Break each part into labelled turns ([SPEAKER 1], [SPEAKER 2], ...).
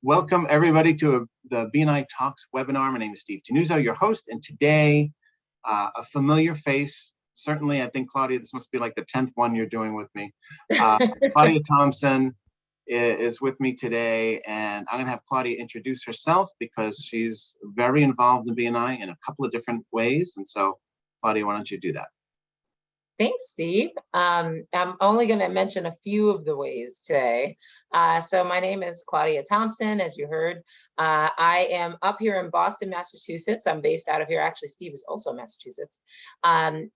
[SPEAKER 1] Welcome everybody to the BNI Talks webinar. My name is Steve Tannuzzo, your host, and today a familiar face. Certainly, I think, Claudia, this must be like the 10th one you're doing with me. Claudia Thompson is with me today, and I'm gonna have Claudia introduce herself because she's very involved in BNI in a couple of different ways. And so, Claudia, why don't you do that?
[SPEAKER 2] Thanks, Steve. I'm only going to mention a few of the ways today. So my name is Claudia Thompson, as you heard. I am up here in Boston, Massachusetts. I'm based out of here. Actually, Steve is also in Massachusetts. And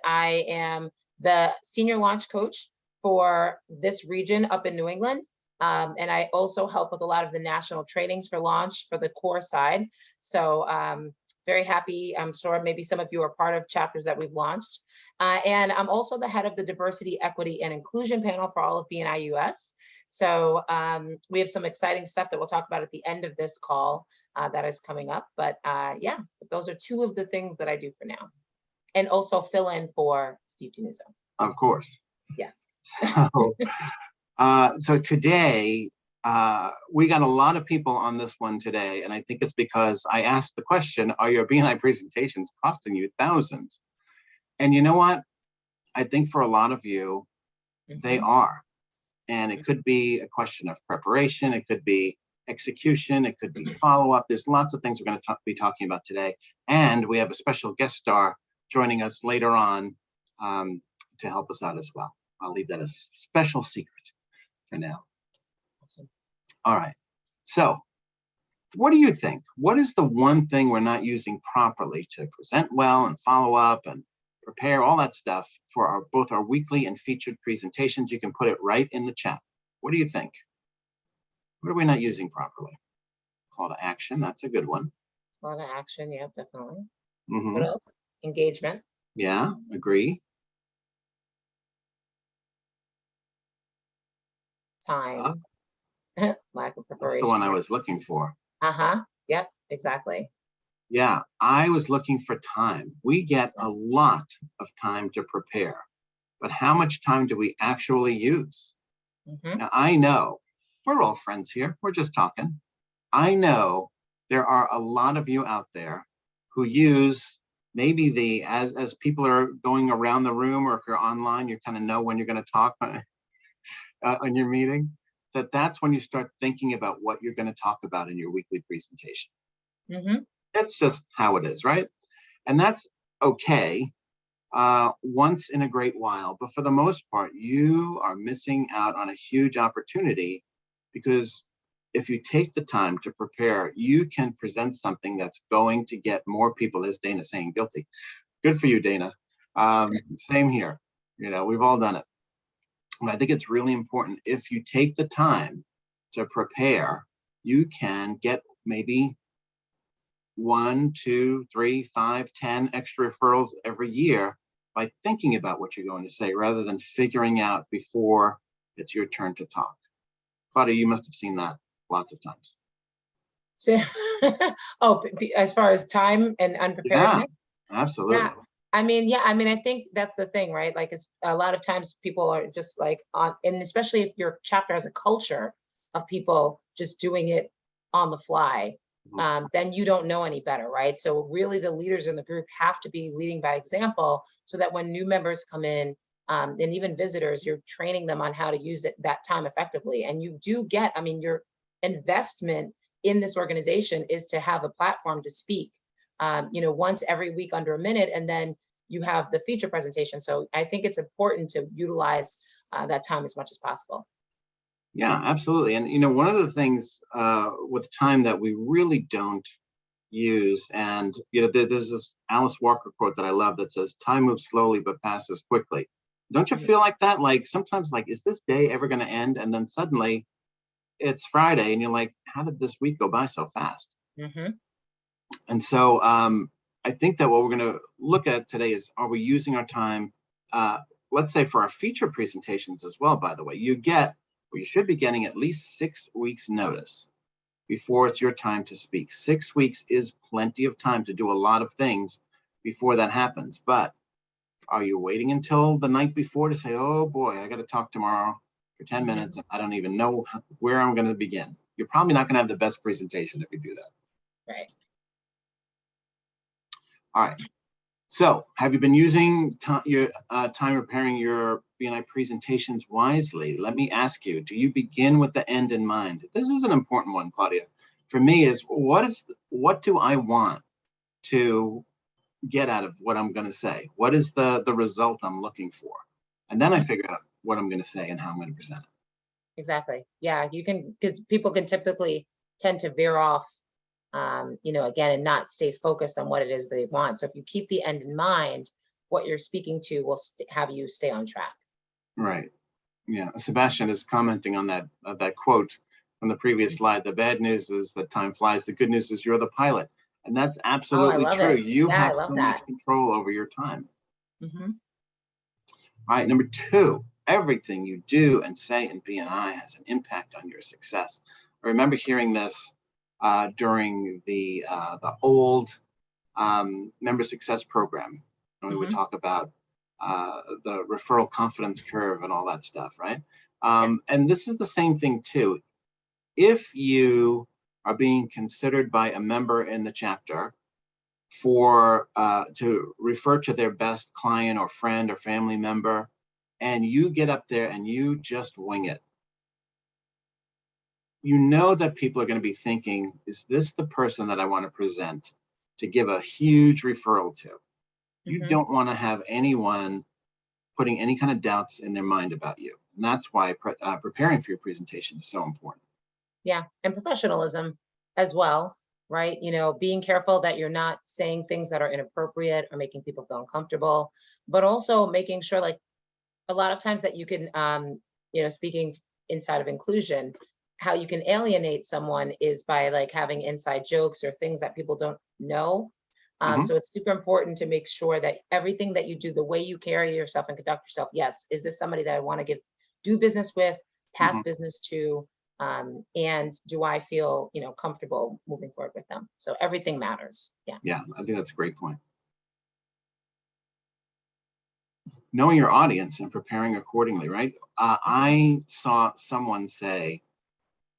[SPEAKER 2] I am the senior launch coach for this region up in New England. And I also help with a lot of the national trainings for launch for the core side. So very happy. I'm sure maybe some of you are part of chapters that we've launched. And I'm also the head of the Diversity, Equity, and Inclusion panel for all of BNI US. So we have some exciting stuff that we'll talk about at the end of this call that is coming up. But yeah, those are two of the things that I do for now. And also fill in for Steve Tannuzzo.
[SPEAKER 1] Of course.
[SPEAKER 2] Yes.
[SPEAKER 1] So today, we got a lot of people on this one today, and I think it's because I asked the question, are your BNI presentations costing you thousands? And you know what? I think for a lot of you, they are. And it could be a question of preparation, it could be execution, it could be follow-up. There's lots of things we're going to be talking about today. And we have a special guest star joining us later on to help us out as well. I'll leave that as a special secret for now. Awesome. All right. So what do you think? What is the one thing we're not using properly to present well and follow up and prepare, all that stuff for both our weekly and featured presentations? You can put it right in the chat. What do you think? What are we not using properly? Call to action, that's a good one.
[SPEAKER 2] Call to action, yeah, definitely. What else? Engagement.
[SPEAKER 1] Yeah, agree.
[SPEAKER 2] Time. Lack of preparation.
[SPEAKER 1] That's the one I was looking for.
[SPEAKER 2] Yep, exactly.
[SPEAKER 1] Yeah, I was looking for time. We get a lot of time to prepare, but how much time do we actually use? Now, I know we're all friends here. We're just talking. I know there are a lot of you out there who use maybe as people are going around the room, or if you're online, you kind of know when you're going to talk on your meeting, that's when you start thinking about what you're going to talk about in your weekly presentation. That's just how it is, right? And that's okay once in a great while, but for the most part, you are missing out on a huge opportunity, because if you take the time to prepare, you can present something that's going to get more people. There's Dana saying guilty. Good for you, Dana. Same here. You know, we've all done it. But I think it's really important, if you take the time to prepare, you can get maybe 1, 2, 3, 5, 10 extra referrals every year by thinking about what you're going to say rather than figuring out before it's your turn to talk. Claudia, you must have seen that lots of times.
[SPEAKER 2] So, as far as time and unpreparedness?
[SPEAKER 1] Yeah, absolutely.
[SPEAKER 2] Yeah. I mean, I think that's the thing, right? Like, it's a lot of times people are just like and especially if your chapter has a culture of people just doing it on the fly, then you don't know any better, right? So really the leaders in the group have to be leading by example, so that when new members come in, and even visitors, you're training them on how to use that time effectively. And you do get, I mean, your investment in this organization is to have a platform to speak, once every week under a minute, and then you have the feature presentation. So I think it's important to utilize that time as much as possible.
[SPEAKER 1] Yeah, absolutely. And one of the things with time that we really don't use, and there's this Alice Walker quote that I love that says, "Time moves slowly but passes quickly." Don't you feel like that? Like sometimes, like, is this day ever going to end? And then suddenly it's Friday, and you're like, how did this week go by so fast? And so I think that what we're going to look at today is, are we using our time? Let's say for our feature presentations as well, by the way, you should be getting at least 6 weeks notice before it's your time to speak. 6 weeks is plenty of time to do a lot of things before that happens. But are you waiting until the night before to say, oh boy, I got to talk tomorrow for 10 minutes and I don't even know where I'm going to begin? you're probably not going to have the best presentation if you do that.
[SPEAKER 2] Right.
[SPEAKER 1] All right. So have you been using your time preparing your BNI presentations wisely? Let me ask you, do you begin with the end in mind? This is an important one, Claudia. For me is what do I want to get out of what I'm going to say? What is the result I'm looking for? And then I figure out what I'm going to say and how I'm going to present it.
[SPEAKER 2] Exactly. Yeah, you can, because people can typically tend to veer off, again, and not stay focused on what it is they want. So if you keep the end in mind, what you're speaking to will have you stay on track.
[SPEAKER 1] Right. Yeah. Sebastian is commenting on that quote from the previous slide. The bad news is that time flies. The good news is you're the pilot. And that's absolutely true.
[SPEAKER 2] It.
[SPEAKER 1] You
[SPEAKER 2] Yeah,
[SPEAKER 1] have so much control over your time.
[SPEAKER 2] Mm-hmm.
[SPEAKER 1] All right. Number 2, everything you do and say in BNI has an impact on your success. I remember hearing this during the old member success program. And we would talk about the referral confidence curve and all that stuff, right? And this is the same thing too. If you are being considered by a member in the chapter for to refer to their best client or friend or family member, and you get up there and you just wing it, you know that people are going to be thinking, is this the person that I want to present to give a huge referral to? You don't want to have anyone putting any kind of doubts in their mind about you. And that's why preparing for your presentation is so important.
[SPEAKER 2] Yeah, and professionalism as well, right? Being careful that you're not saying things that are inappropriate or making people feel uncomfortable, but also making sure, like, a lot of times that you can, speaking inside of inclusion, how you can alienate someone is by like having inside jokes or things that people don't know. So it's super important to make sure that everything that you do, the way you carry yourself and conduct yourself, yes, is this somebody that I want to do business with, pass business to, and do I feel, comfortable moving forward with them? So everything matters.
[SPEAKER 1] Yeah, I think that's a great point. Knowing your audience and preparing accordingly, right? I saw someone say,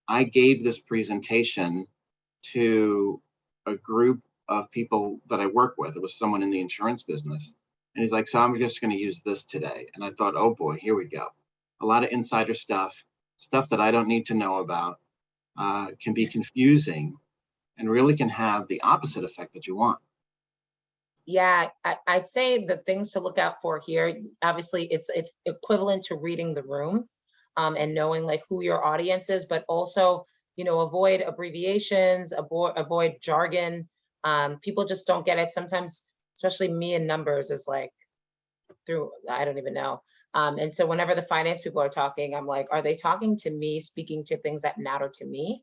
[SPEAKER 1] I gave this presentation to a group of people that I work with. It was someone in the insurance business. And he's like, so I'm just going to use this today. And I thought, oh boy, here we go. A lot of insider stuff that I don't need to know about, can be confusing and really can have the opposite effect that you want.
[SPEAKER 2] Yeah, I'd say the things to look out for here, obviously it's equivalent to reading the room, and knowing like who your audience is, but also, avoid abbreviations, avoid jargon. People just don't get it. Sometimes, especially me in numbers is like I don't even know. And so whenever the finance people are talking, I'm like, are they talking to me, speaking to things that matter to me,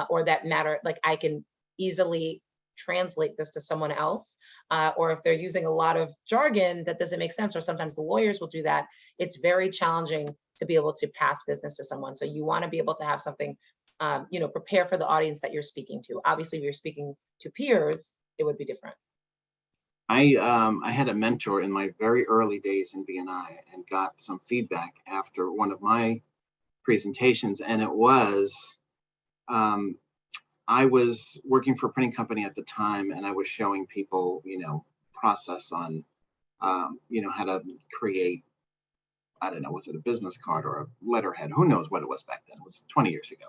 [SPEAKER 2] or that matter, like I can easily translate this to someone else, or if they're using a lot of jargon that doesn't make sense, or sometimes the lawyers will do that, it's very challenging to be able to pass business to someone. So you want to be able to have something, prepare for the audience that you're speaking to. Obviously, if you're speaking to peers, it would be different.
[SPEAKER 1] I had a mentor in my very early days in BNI and got some feedback after one of my presentations, and it was, I was working for a printing company at the time, and I was showing people, process on, how to create, I don't know, was it a business card or a letterhead? Who knows what it was back then? It was 20 years ago.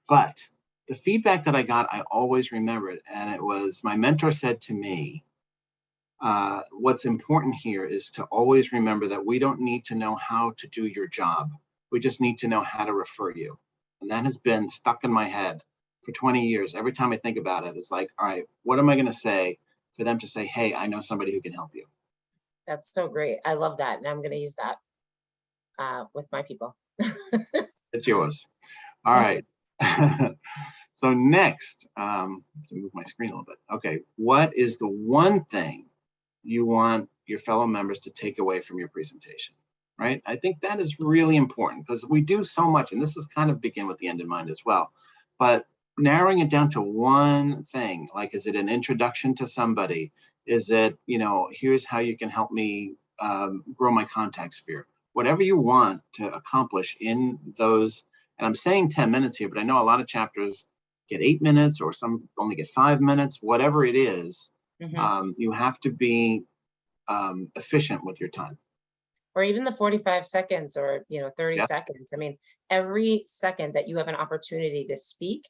[SPEAKER 1] But the feedback that I got, I always remembered, and it was, my mentor said to me, what's important here is to always remember that we don't need to know how to do your job. We just need to know how to refer you. And that has been stuck in my head for 20 years. Every time I think about it, it's like, all right, what am I going to say for them to say, hey, I know somebody who can help you?
[SPEAKER 2] That's so great. I love that. And I'm going to use that with my people.
[SPEAKER 1] It's yours. All right. So next, to move my screen a little bit. Okay, what is the one thing you want your fellow members to take away from your presentation, right? I think that is really important because we do so much, and this is kind of begin with the end in mind as well, but narrowing it down to one thing, like, is it an introduction to somebody? Is it, here's how you can help me grow my contact sphere? Whatever you want to accomplish in those And I'm saying 10 minutes here, but I know a lot of chapters get 8 minutes or some only get 5 minutes, whatever it is. You have to be efficient with your time.
[SPEAKER 2] Or even the 45 seconds or 30
[SPEAKER 1] Yep.
[SPEAKER 2] seconds. I mean, every second that you have an opportunity to speak,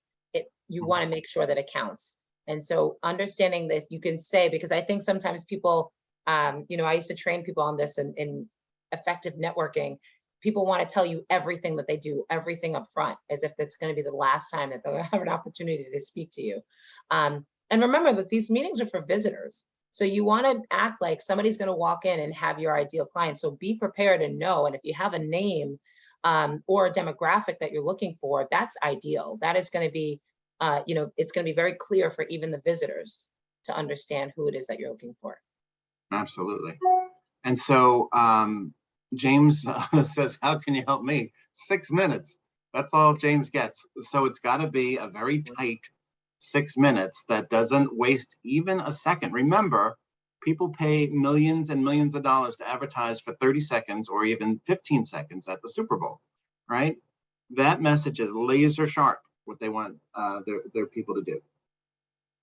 [SPEAKER 2] you want to make sure that it counts. And so understanding that you can say, because I think sometimes people, I used to train people on this in effective networking. People want to tell you everything that they do, everything up front, as if that's going to be the last time that they'll have an opportunity to speak to you. And remember that these meetings are for visitors. So you want to act like somebody's going to walk in and have your ideal client. So be prepared and know. And if you have a name or a demographic that you're looking for, that's ideal. That is going to be, it's going to be very clear for even the visitors to understand who it is that you're looking for.
[SPEAKER 1] Absolutely. And so James says, how can you help me? 6 minutes. That's all James gets. So it's got to be a very tight 6 minutes that doesn't waste even a second. Remember, people pay millions and millions of dollars to advertise for 30 seconds or even 15 seconds at the Super Bowl, right? That message is laser sharp, what they want their people to do.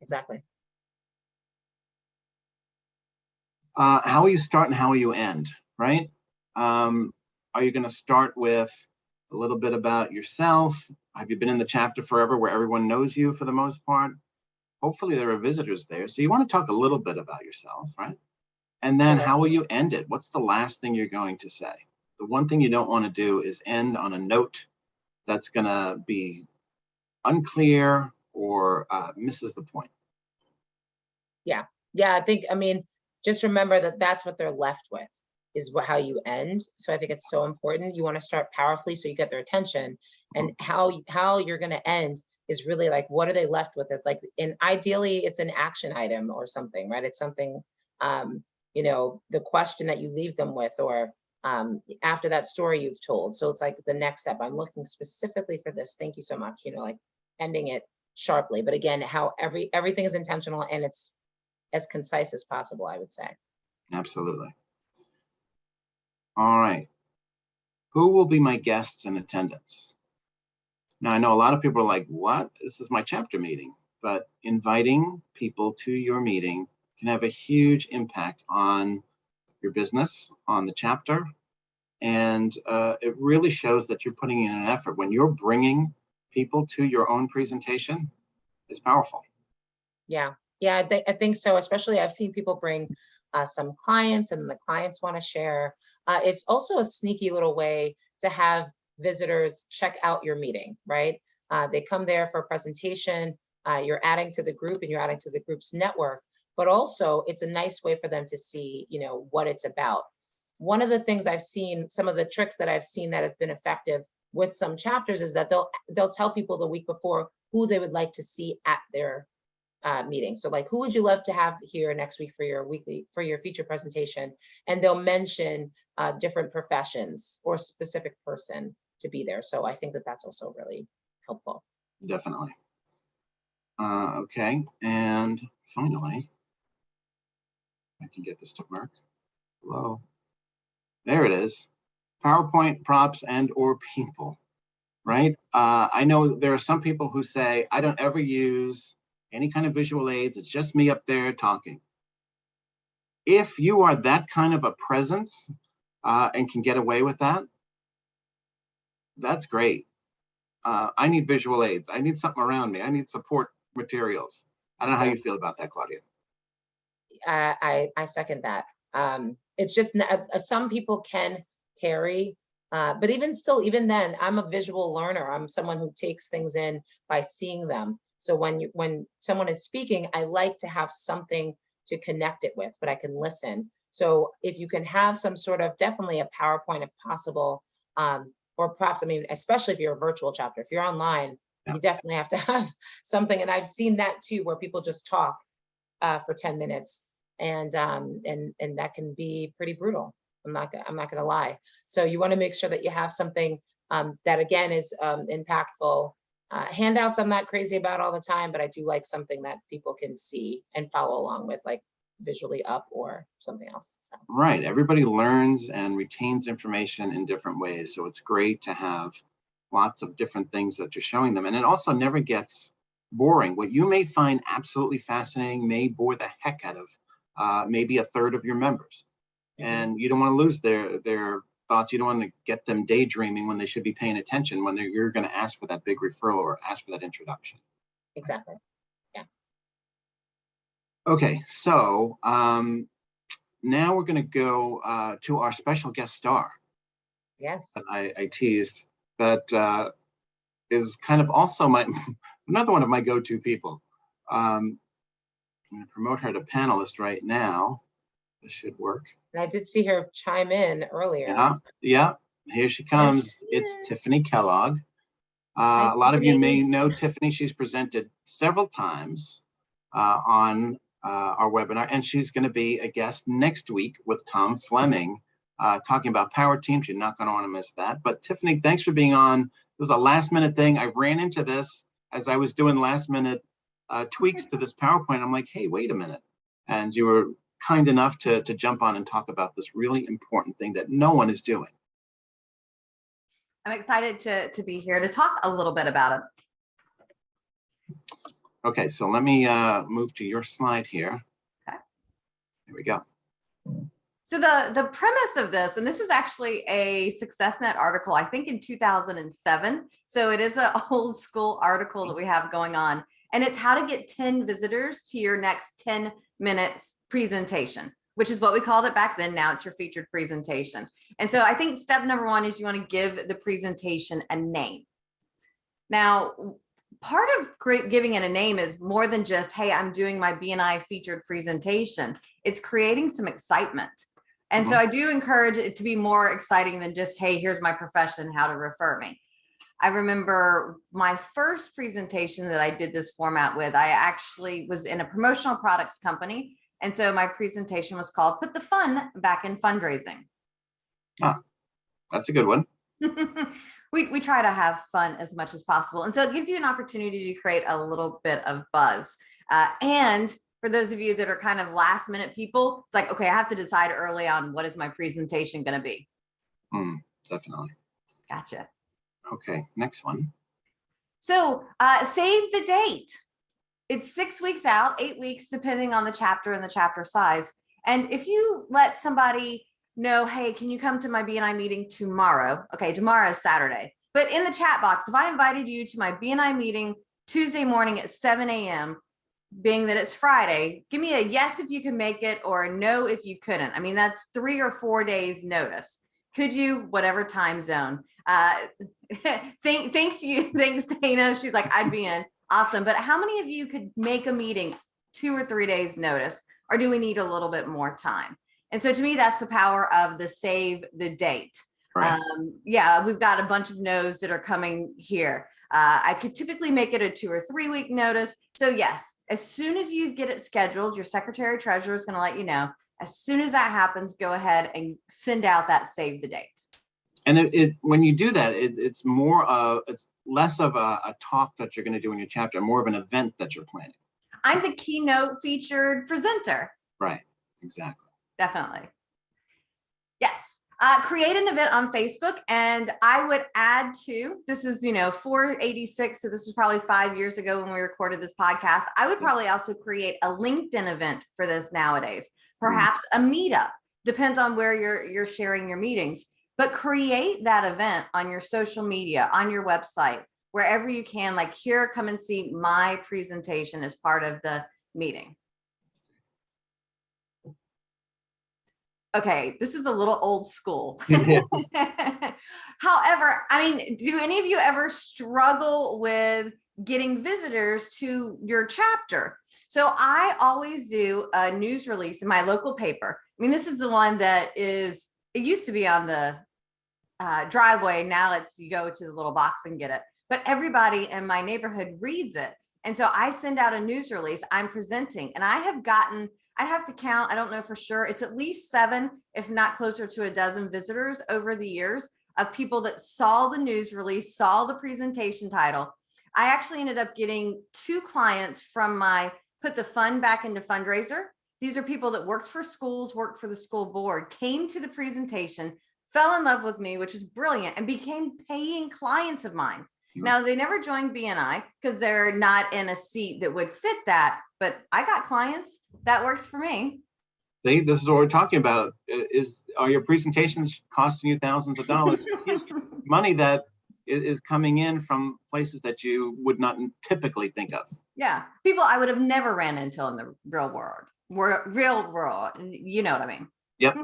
[SPEAKER 2] Exactly.
[SPEAKER 1] How will you start and how will you end, right? Are you going to start with a little bit about yourself? Have you been in the chapter forever where everyone knows you for the most part? Hopefully there are visitors there. So you want to talk a little bit about yourself, right? And then how will you end it? What's the last thing you're going to say? The one thing you don't want to do is end on a note that's going to be unclear or misses the point.
[SPEAKER 2] Yeah. I mean, just remember that that's what they're left with, is how you end. So I think it's so important. You want to start powerfully so you get their attention, and how you're going to end is really like, what are they left with it? Like, and ideally it's an action item or something, right? It's something, the question that you leave them with, or after that story you've told. So it's like the next step, I'm looking specifically for this. Thank you so much. Like ending it sharply, but again, how everything is intentional and it's as concise as possible, I would say.
[SPEAKER 1] Absolutely. All right. Who will be my guests in attendance? Now, I know a lot of people are like, what? This is my chapter meeting. But inviting people to your meeting can have a huge impact on your business, on the chapter. And it really shows that you're putting in an effort. When you're bringing people to your own presentation, it's powerful.
[SPEAKER 2] Yeah, I think so. Especially I've seen people bring some clients, and the clients want to share. It's also a sneaky little way to have visitors check out your meeting, right? They come there for a presentation, you're adding to the group and you're adding to the group's network, but also it's a nice way for them to see, what it's about. One of the things I've seen, some of the tricks that I've seen that have been effective with some chapters, is that they'll tell people the week before who they would like to see at their meeting. So like, who would you love to have here next week for your feature presentation? And they'll mention different professions or specific person to be there. So I think that that's also really helpful.
[SPEAKER 1] Definitely. Okay, and finally, I can get this to work. Hello. There it is. PowerPoint, props, and or people, right? I know there are some people who say, I don't ever use any kind of visual aids. It's just me up there talking. If you are that kind of a presence and can get away with that, that's great. I need visual aids. I need something around me. I need support materials. I don't know how you feel about that, Claudia.
[SPEAKER 2] I second that. It's just some people can carry, but even then, I'm a visual learner. I'm someone who takes things in by seeing them. So when someone is speaking, I like to have something to connect it with, but I can listen. So if you can have some sort of, definitely a PowerPoint if possible, or perhaps, I mean, especially if you're a virtual chapter, if you're online, you definitely have to have something. And I've seen that too, where people just talk for 10 minutes, and that can be pretty brutal. I'm not gonna lie. So you want to make sure that you have something that again is impactful. Handouts I'm not crazy about all the time, but I do like something that people can see and follow along with, like visually up or something else. So.
[SPEAKER 1] Right. Everybody learns and retains information in different ways. So it's great to have lots of different things that you're showing them. And it also never gets boring. What you may find absolutely fascinating may bore the heck out of maybe a third of your members. And you don't want to lose their thoughts. You don't want to get them daydreaming when they should be paying attention when you're going to ask for that big referral or ask for that introduction.
[SPEAKER 2] Exactly. Yeah.
[SPEAKER 1] Okay, so now we're going to go to our special guest star.
[SPEAKER 2] Yes.
[SPEAKER 1] And I teased that is kind of also another one of my go-to people. I'm going to promote her to panelist right now. This should work.
[SPEAKER 2] And I did see her chime in earlier.
[SPEAKER 1] Yeah. Here she comes. It's Tiffany Kellogg. A lot of you may know Tiffany. She's presented several times on our webinar, and she's going to be a guest next week with Tom Fleming, talking about power teams. You're not going to want to miss that. But Tiffany, thanks for being on. This is a last minute thing. I ran into this as I was doing last minute tweaks to this PowerPoint. I'm like, hey, wait a minute. And you were kind enough to jump on and talk about this really important thing that no one is doing.
[SPEAKER 3] I'm excited to be here to talk a little bit about it.
[SPEAKER 1] Okay, so let me move to your slide here.
[SPEAKER 3] Okay.
[SPEAKER 1] Here we go.
[SPEAKER 3] So the premise of this, and this was actually a SuccessNet article, I think in 2007. So it is an old school article that we have going on, and it's how to get 10 visitors to your next 10-minute presentation, which is what we called it back then. Now it's your featured presentation. And so I think step number one is you want to give the presentation a name. Now, part of giving it a name is more than just, hey, I'm doing my BNI featured presentation. It's creating some excitement. And so I do encourage it to be more exciting than just, hey, here's my profession, how to refer me. I remember my first presentation that I did this format with, I actually was in a promotional products company. And so my presentation was called Put the Fun Back in Fundraising.
[SPEAKER 1] Ah, that's a good one.
[SPEAKER 3] We try to have fun as much as possible. And so it gives you an opportunity to create a little bit of buzz. And for those of you that are kind of last minute people, it's like, okay, I have to decide early on, what is my presentation going to be?
[SPEAKER 1] Definitely.
[SPEAKER 3] Gotcha.
[SPEAKER 1] Okay, next one.
[SPEAKER 3] So save the date. It's 6 weeks out, 8 weeks, depending on the chapter and the chapter size. And if you let somebody know, hey, can you come to my BNI meeting tomorrow? Okay, tomorrow is Saturday. But in the chat box, if I invited you to my BNI meeting Tuesday morning at 7 a.m., being that it's Friday, give me a yes if you can make it or a no if you couldn't. I mean, that's 3 or 4 days notice. Could you, whatever time zone? Thanks to you. Thanks, Dana. She's like, I'd be in. Awesome. But how many of you could make a meeting 2 or 3 days notice, or do we need a little bit more time? And so to me, that's the power of the save the date.
[SPEAKER 1] Right.
[SPEAKER 3] Yeah, we've got a bunch of no's that are coming here. I could typically make it a 2 or 3 week notice. So yes, as soon as you get it scheduled, your secretary treasurer is going to let you know. As soon as that happens, go ahead and send out that save the date.
[SPEAKER 1] And when you do that, it's less of a talk that you're going to do in your chapter, more of an event that you're planning.
[SPEAKER 3] I'm the keynote featured presenter.
[SPEAKER 1] Right, exactly.
[SPEAKER 3] Definitely. Yes. Create an event on Facebook, and I would add to, this is, 486. So this was probably 5 years ago when we recorded this podcast. I would probably also create a LinkedIn event for this nowadays, perhaps a meetup, depends on where you're sharing your meetings, but create that event on your social media, on your website, wherever you can, like here, come and see my presentation as part of the meeting. Okay, this is a little old school. However, I mean, do any of you ever struggle with getting visitors to your chapter? So I always do a news release in my local paper. I mean, this is the one that it used to be on the driveway. Now you go to the little box and get it. But everybody in my neighborhood reads it. And so I send out a news release. I'm presenting, and I have gotten, I'd have to count, I don't know for sure, it's at least 7, if not closer to a dozen visitors over the years of people that saw the news release, saw the presentation title. I actually ended up getting 2 clients from my Put the Fun Back into Fundraiser. These are people that worked for schools, worked for the school board, came to the presentation, fell in love with me, which was brilliant, and became paying clients of mine. Now, they never joined BNI because they're not in a seat that would fit that, but I got clients. That works for me.
[SPEAKER 1] See, this is what we're talking about. Are your presentations costing you thousands of dollars? Here's money that is coming in from places that you would not typically think of.
[SPEAKER 3] Yeah, people I would have never ran into in the real world. Real world, you know what I mean?
[SPEAKER 1] Yep.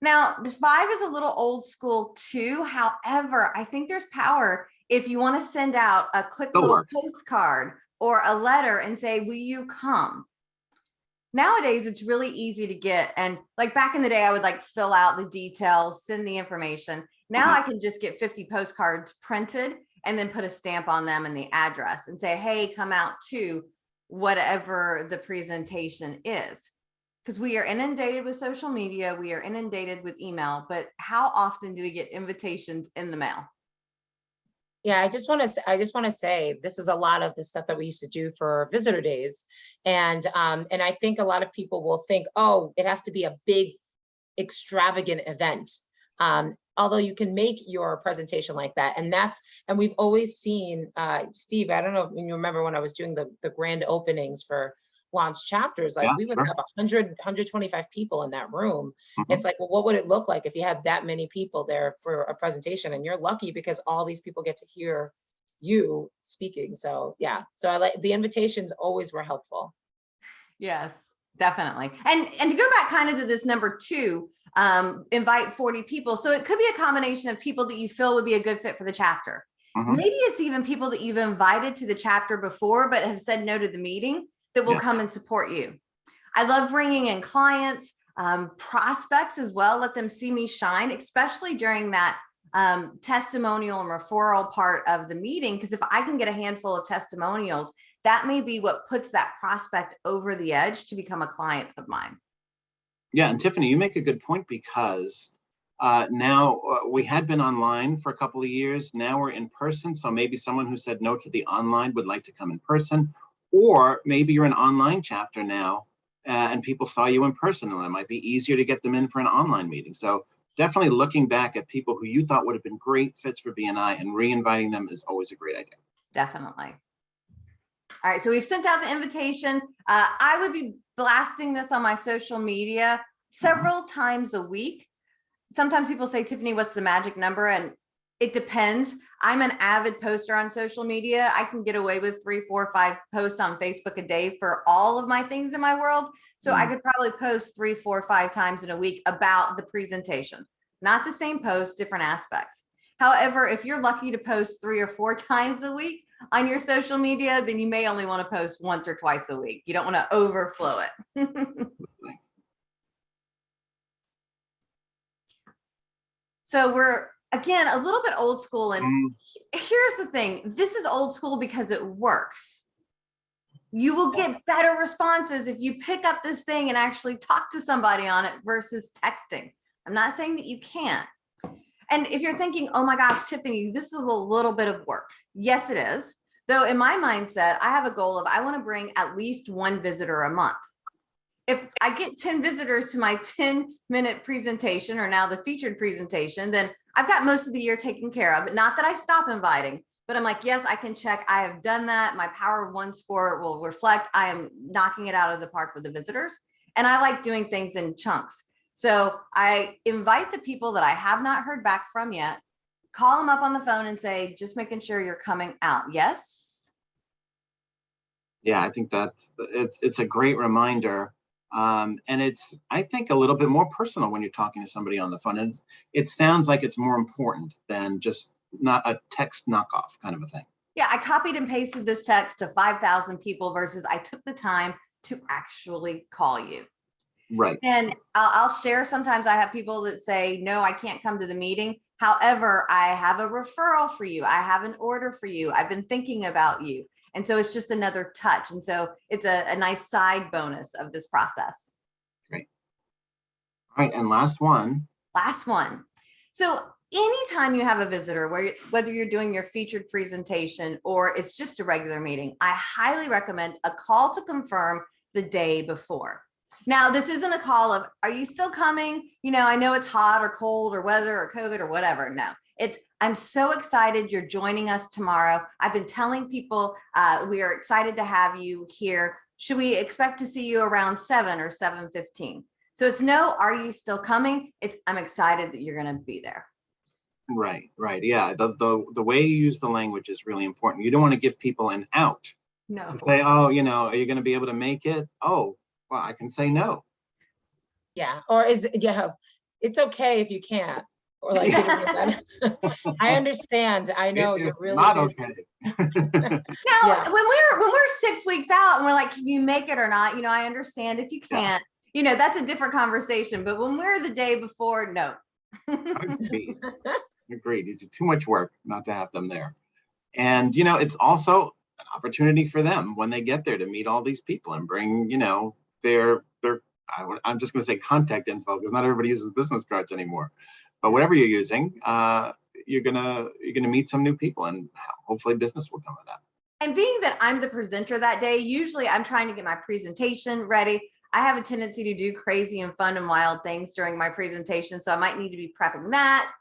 [SPEAKER 3] Now, 5 is a little old school too. However, I think there's power if you want to send out a quick little postcard or a letter and say, will you come? Nowadays, it's really easy to get. And like back in the day, I would like fill out the details, send the information. Now I can just get 50 postcards printed and then put a stamp on them and the address and say, hey, come out to whatever the presentation is. Because we are inundated with social media, we are inundated with email, but how often do we get invitations in the mail?
[SPEAKER 2] Yeah, I just want to say this is a lot of the stuff that we used to do for visitor days, and I think a lot of people will think, oh, it has to be a big, extravagant event. Although you can make your presentation like that, and we've always seen, Steve, I don't know if you remember when I was doing the grand openings for launch chapters, like we would have 100, 125 people in that room. It's like, well, what would it look like if you had that many people there for a presentation? And you're lucky because all these people get to hear you speaking. So yeah, so I like the invitations always were helpful.
[SPEAKER 3] Yes, definitely. And to go back kind of to this number 2, invite 40 people. So it could be a combination of people that you feel would be a good fit for the chapter. Maybe it's even people that you've invited to the chapter before, but have said no to the meeting that will come and support you. I love bringing in clients, prospects as well. Let them see me shine, especially during that testimonial and referral part of the meeting. Because if I can get a handful of testimonials, that may be what puts that prospect over the edge to become a client of mine.
[SPEAKER 1] Yeah, and Tiffany, you make a good point because now we had been online for a couple of years. Now we're in person. So maybe someone who said no to the online would like to come in person. Or maybe you're an online chapter now and people saw you in person, and it might be easier to get them in for an online meeting. So definitely looking back at people who you thought would have been great fits for BNI and re-inviting them is always a great idea.
[SPEAKER 3] Definitely. All right, so we've sent out the invitation. I would be blasting this on my social media several times a week. Sometimes people say, Tiffany, what's the magic number? And it depends. I'm an avid poster on social media. I can get away with 3, 4, 5 posts on Facebook a day for all of my things in my world. So I could probably post 3, 4, 5 times in a week about the presentation. Not the same post, different aspects. However, if you're lucky to post 3 or 4 times a week on your social media, then you may only want to post once or twice a week. You don't want to overflow it. So we're, again, a little bit old school. And here's the thing. This is old school because it works. You will get better responses if you pick up this thing and actually talk to somebody on it versus texting. I'm not saying that you can't. And if you're thinking, oh my gosh, Tiffany, this is a little bit of work. Yes, it is. Though in my mindset, I have a goal of I want to bring at least 1 visitor a month. If I get 10 visitors to my 10-minute presentation, or now the featured presentation, then I've got most of the year taken care of. Not that I stop inviting, but I'm like, yes, I can check. I have done that. My Power of 1 score will reflect I am knocking it out of the park with the visitors. And I like doing things in chunks. So I invite the people that I have not heard back from yet, call them up on the phone and say, just making sure you're coming out. Yes.
[SPEAKER 1] Yeah, I think that it's a great reminder. And it's, I think, a little bit more personal when you're talking to somebody on the phone. And it sounds like it's more important than just not a text knockoff kind of a thing.
[SPEAKER 3] Yeah, I copied and pasted this text to 5,000 people versus I took the time to actually call you.
[SPEAKER 1] Right.
[SPEAKER 3] And I'll share, sometimes I have people that say, no, I can't come to the meeting. However, I have a referral for you. I have an order for you. I've been thinking about you. And so it's just another touch. And so it's a nice side bonus of this process.
[SPEAKER 1] Great. All right. And last one.
[SPEAKER 3] Last one. So anytime you have a visitor, whether you're doing your featured presentation or it's just a regular meeting, I highly recommend a call to confirm the day before. Now, this isn't a call of, are you still coming? I know it's hot or cold or weather or COVID or whatever. No, it's, I'm so excited you're joining us tomorrow. I've been telling people we are excited to have you here. Should we expect to see you around 7 or 7:15? So it's no, are you still coming? It's, I'm excited that you're going to be there.
[SPEAKER 1] Right. Yeah. The way you use the language is really important. You don't want to give people an out.
[SPEAKER 3] No.
[SPEAKER 1] Say, oh, are you going to be able to make it? Oh, well, I can say no.
[SPEAKER 2] Yeah. Or it's okay if you can't. Or like, I understand. I know you're really
[SPEAKER 1] not
[SPEAKER 2] busy.
[SPEAKER 1] Okay.
[SPEAKER 3] Now, when we're 6 weeks out and we're like, can you make it or not? I understand if you can't. That's a different conversation. But when we're the day before, no.
[SPEAKER 1] Agreed. You do too much work not to have them there. And, it's also an opportunity for them when they get there to meet all these people and bring, their I'm just going to say contact info, because not everybody uses business cards anymore. But whatever you're using, you're gonna meet some new people, and hopefully business will come of that.
[SPEAKER 3] And being that I'm the presenter that day, usually I'm trying to get my presentation ready. I have a tendency to do crazy and fun and wild things during my presentation. So I might need to be prepping that,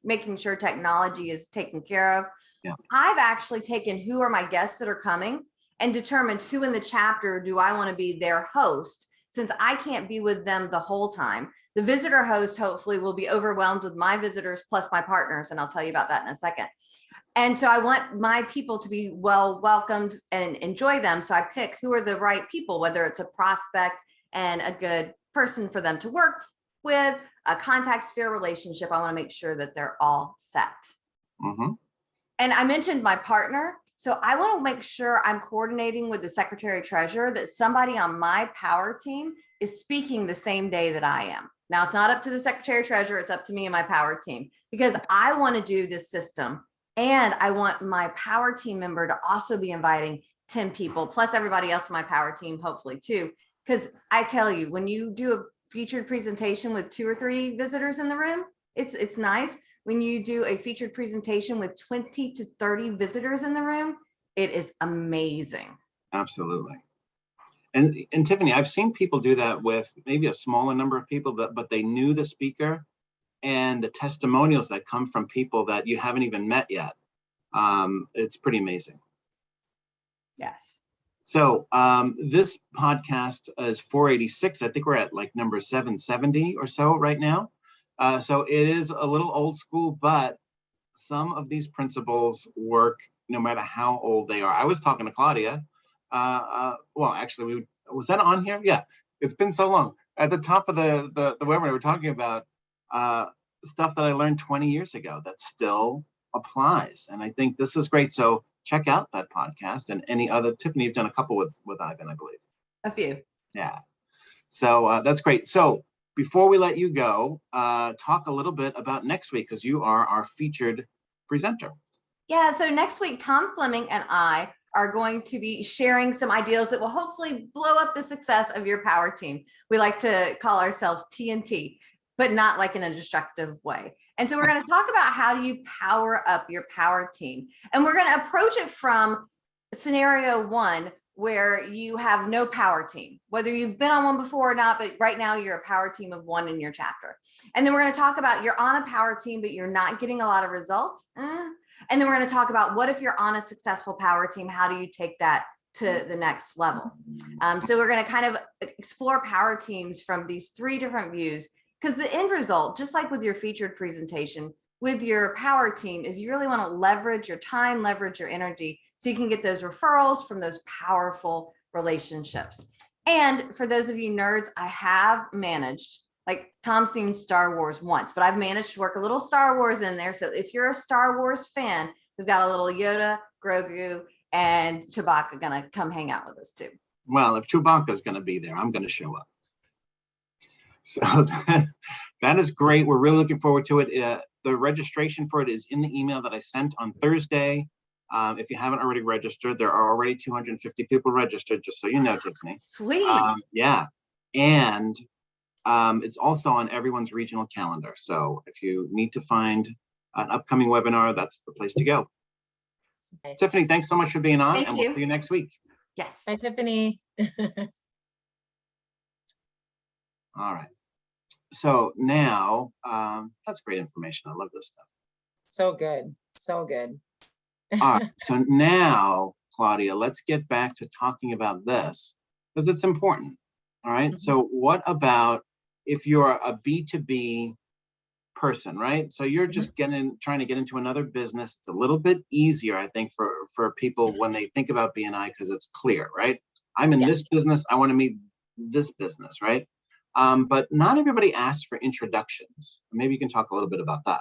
[SPEAKER 3] making sure technology is taken care of. Yeah. I've actually taken who are my guests that are coming and determined who in the chapter do I want to be their host, since I can't be with them the whole time. The visitor host hopefully will be overwhelmed with my visitors plus my partners, and I'll tell you about that in a second. And so I want my people to be well welcomed and enjoy them. So I pick who are the right people, whether it's a prospect and a good person for them to work with, a contact sphere relationship. I want to make sure that they're all set. Mm-hmm. And I mentioned my partner. So I want to make sure I'm coordinating with the secretary treasurer that somebody on my power team is speaking the same day that I am. Now, it's not up to the secretary treasurer. It's up to me and my power team, because I want to do this system. And I want my power team member to also be inviting 10 people, plus everybody else in my power team, hopefully too. Because I tell you, when you do a featured presentation with 2 or 3 visitors in the room, it's nice. When you do a featured presentation with 20 to 30 visitors in the room, it is amazing.
[SPEAKER 1] Absolutely. And Tiffany, I've seen people do that with maybe a smaller number of people, but they knew the speaker, and the testimonials that come from people that you haven't even met yet. It's pretty amazing.
[SPEAKER 3] Yes.
[SPEAKER 1] So this podcast is 486. I think we're at like number 770 or so right now. So it is a little old school, but some of these principles work no matter how old they are. I was talking to Claudia. Well, actually, was that on here? Yeah, it's been so long. At the top of the webinar, we were talking about stuff that I learned 20 years ago that still applies. And I think this is great. So check out that podcast and any other. Tiffany, you've done a couple with Ivan, I believe.
[SPEAKER 3] A few.
[SPEAKER 1] Yeah. So that's great. So before we let you go, talk a little bit about next week, because you are our featured presenter.
[SPEAKER 3] Yeah. So next week, Tom Fleming and I are going to be sharing some ideas that will hopefully blow up the success of your power team. We like to call ourselves TNT, but not like in a destructive way. And so we're going to talk about how do you power up your power team. And we're going to approach it from scenario 1, where you have no power team, whether you've been on one before or not, but right now you're a power team of 1 in your chapter. And then we're going to talk about you're on a power team, but you're not getting a lot of results. And then we're going to talk about what if you're on a successful power team, how do you take that to the next level? So we're going to kind of explore power teams from these 3 different views, because the end result, just like with your featured presentation, with your power team, is you really want to leverage your time, leverage your energy, so you can get those referrals from those powerful relationships. And for those of you nerds, I have managed, like Tom's seen Star Wars once, but I've managed to work a little Star Wars in there. So if you're a Star Wars fan, we've got a little Yoda, Grogu, and Chewbacca gonna come hang out with us too.
[SPEAKER 1] Well, if Chewbacca's gonna be there, I'm gonna show up. So that is great. We're really looking forward to it. The registration for it is in the email that I sent on Thursday. If you haven't already registered, there are already 250 people registered, just so you know, Tiffany.
[SPEAKER 3] Sweet.
[SPEAKER 1] Yeah. And it's also on everyone's regional calendar. So if you need to find an upcoming webinar, that's the place to go. Nice. Tiffany, thanks so much for being on. We'll see you next week.
[SPEAKER 3] Yes.
[SPEAKER 2] Bye, Tiffany.
[SPEAKER 1] All right. So now, that's great information. I love this stuff.
[SPEAKER 2] So good. So good.
[SPEAKER 1] All right. So now, Claudia, let's get back to talking about this because it's important. All right. So what about if you're a B2B person, right? So you're just trying to get into another business. It's a little bit easier, I think, for people when they think about BNI because it's clear, right? I'm in this business. I want to meet this business, right? But not everybody asks for introductions. Maybe you can talk a little bit about that.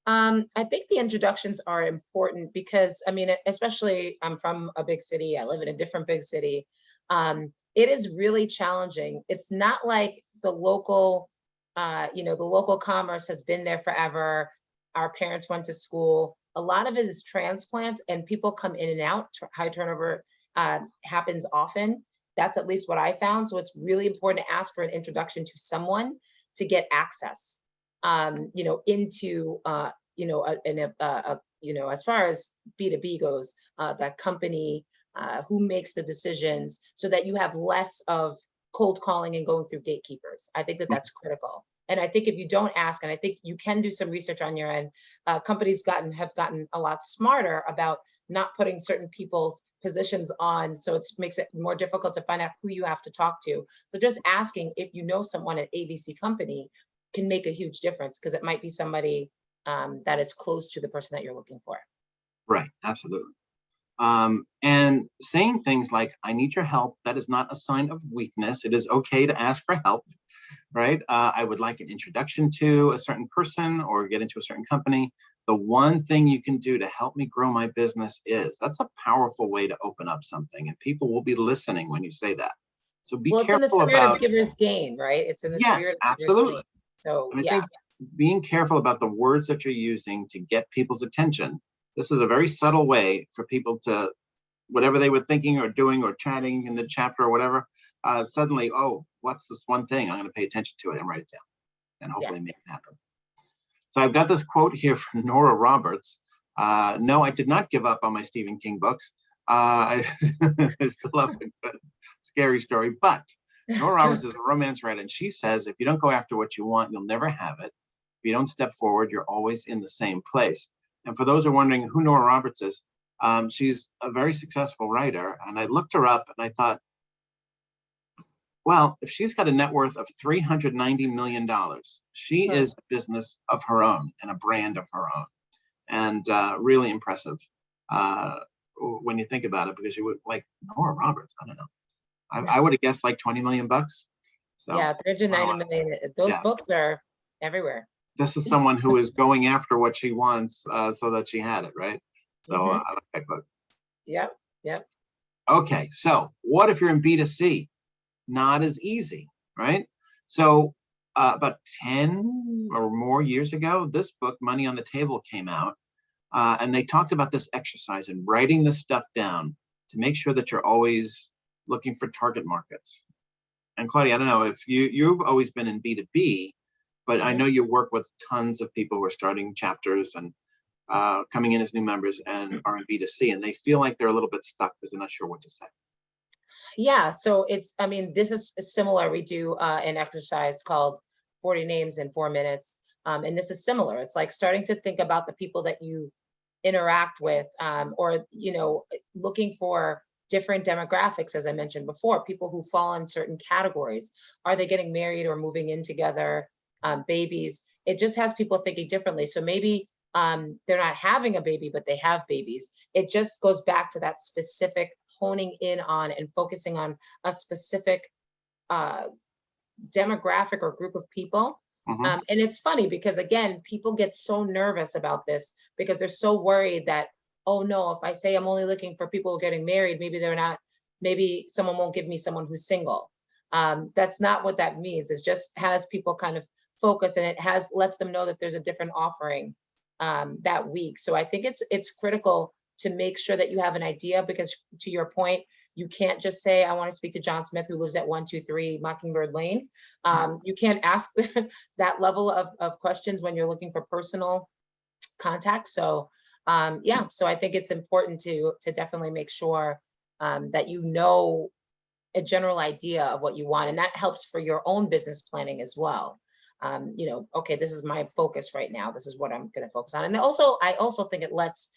[SPEAKER 2] I think the introductions are important because, I mean, especially I'm from a big city. I live in a different big city. It is really challenging. It's not like the local, the local commerce has been there forever. Our parents went to school. A lot of it is transplants and people come in and out. High turnover happens often. That's at least what I found. So it's really important to ask for an introduction to someone to get access, into, as far as B2B goes, that company, who makes the decisions so that you have less of cold calling and going through gatekeepers. I think that that's critical. And I think if you don't ask, and I think you can do some research on your end, companies have gotten a lot smarter about not putting certain people's positions on. So it makes it more difficult to find out who you have to talk to. But just asking if you know someone at ABC company can make a huge difference because it might be somebody that is close to the person that you're looking for.
[SPEAKER 1] Right, absolutely. And saying things like, I need your help, that is not a sign of weakness. It is okay to ask for help, right? I would like an introduction to a certain person or get into a certain company. The one thing you can do to help me grow my business that's a powerful way to open up something, and people will be listening when you say that. So be careful
[SPEAKER 2] it's in the spirit
[SPEAKER 1] about
[SPEAKER 2] of giver's gain, right? It's in the spirit of
[SPEAKER 1] absolutely.
[SPEAKER 2] Giver's gain. So
[SPEAKER 1] and I think being careful about the words that you're using to get people's attention. This is a very subtle way for people to, whatever they were thinking or doing or chatting in the chapter or whatever, suddenly, oh, what's this one thing? I'm going to pay attention to it and write it down and hopefully make it happen. So I've got this quote here from Nora Roberts. No, I did not give up on my Stephen King books. I still love a good, scary story, but Nora Roberts is a romance writer, and she says, if you don't go after what you want, you'll never have it. If you don't step forward, you're always in the same place. And for those who are wondering who Nora Roberts is, she's a very successful writer. And I looked her up and I thought, well, if she's got a net worth of $390 million, she is a business of her own and a brand of her own. And really impressive when you think about it, because you would like Nora Roberts, I don't know. I would have guessed like 20 million bucks. So,
[SPEAKER 2] yeah, 390 million. Those books are everywhere.
[SPEAKER 1] This is someone who is going after what she wants so that she had it, right? So I like that book.
[SPEAKER 2] Yep.
[SPEAKER 1] Okay, so what if you're in B2C? Not as easy, right? So about 10 or more years ago, this book, Money on the Table, came out. And they talked about this exercise and writing this stuff down to make sure that you're always looking for target markets. And Claudia, I don't know if you've always been in B2B, but I know you work with tons of people who are starting chapters and coming in as new members and are in B2C, and they feel like they're a little bit stuck because they're not sure what to say.
[SPEAKER 2] Yeah, so this is similar. We do an exercise called 40 names in 4 minutes. And this is similar. It's like starting to think about the people that you interact with, or, looking for different demographics, as I mentioned before, people who fall in certain categories. Are they getting married or moving in together? Babies. It just has people thinking differently. So maybe they're not having a baby, but they have babies. It just goes back to that specific honing in on and focusing on a specific demographic or group of people. And it's funny because, again, people get so nervous about this because they're so worried that, oh no, if I say I'm only looking for people who are getting married, maybe someone won't give me someone who's single. That's not what that means. It just has people kind of focus, and it lets them know that there's a different offering that week. So I think it's critical to make sure that you have an idea, because to your point, you can't just say, I want to speak to John Smith who lives at 123 Mockingbird Lane. You can't ask that level of questions when you're looking for personal contact. So so I think it's important to definitely make sure that a general idea of what you want, and that helps for your own business planning as well. Okay, this is my focus right now. This is what I'm going to focus on. And also, I also think it lets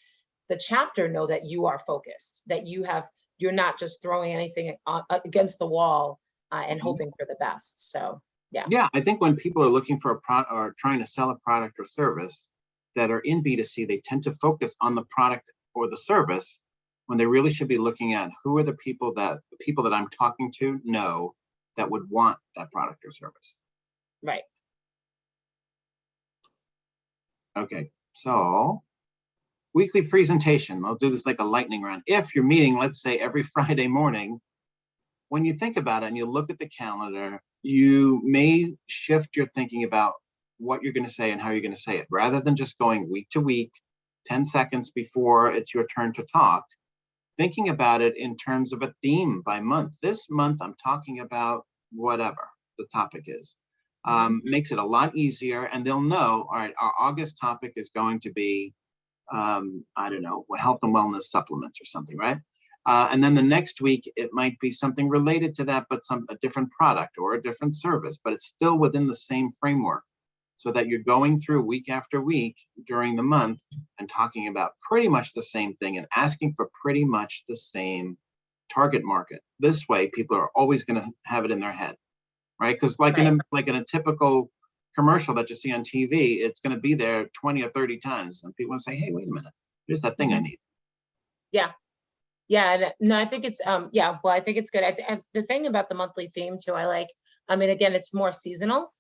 [SPEAKER 2] the chapter know that you are focused, that you're not just throwing anything against the wall and hoping for the best. So, yeah.
[SPEAKER 1] Yeah, I think when people are looking for a product or trying to sell a product or service that are in B2C, they tend to focus on the product or the service when they really should be looking at who are the people that I'm talking to know that would want that product or service.
[SPEAKER 2] Right.
[SPEAKER 1] Okay, so weekly presentation. I'll do this like a lightning round. If you're meeting, let's say every Friday morning, when you think about it and you look at the calendar, you may shift your thinking about what you're going to say and how you're going to say it. Rather than just going week to week, 10 seconds before it's your turn to talk, thinking about it in terms of a theme by month. This month, I'm talking about whatever the topic is. Makes it a lot easier, and they'll know, all right, our August topic is going to be, I don't know, health and wellness supplements or something, right? And then the next week, it might be something related to that, but a different product or a different service, but it's still within the same framework, so that you're going through week after week during the month and talking about pretty much the same thing and asking for pretty much the same target market. This way, people are always going to have it in their head, right? Because like in a typical commercial that you see on TV, it's going to be there 20 or 30 times, and people will say, "Hey, wait a minute, here's that thing I need."
[SPEAKER 2] Yeah. Yeah, and no, I think it's well, I think it's good. The thing about the monthly theme too, again, it's more seasonal.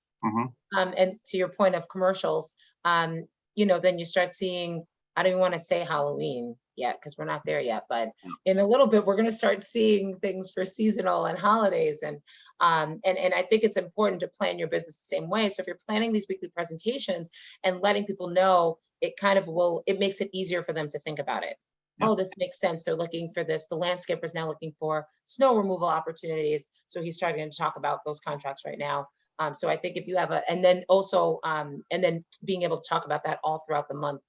[SPEAKER 2] And to your point of commercials, then you start seeing, I don't even want to say Halloween yet because we're not there yet, but in a little bit, we're going to start seeing things for seasonal and holidays. And I think it's important to plan your business the same way. So if you're planning these weekly presentations and letting people know, it makes it easier for them to think about it. Oh, this makes sense. They're looking for this. The landscaper is now looking for snow removal opportunities. So he's starting to talk about those contracts right now. So I think if you have and then being able to talk about that all throughout the month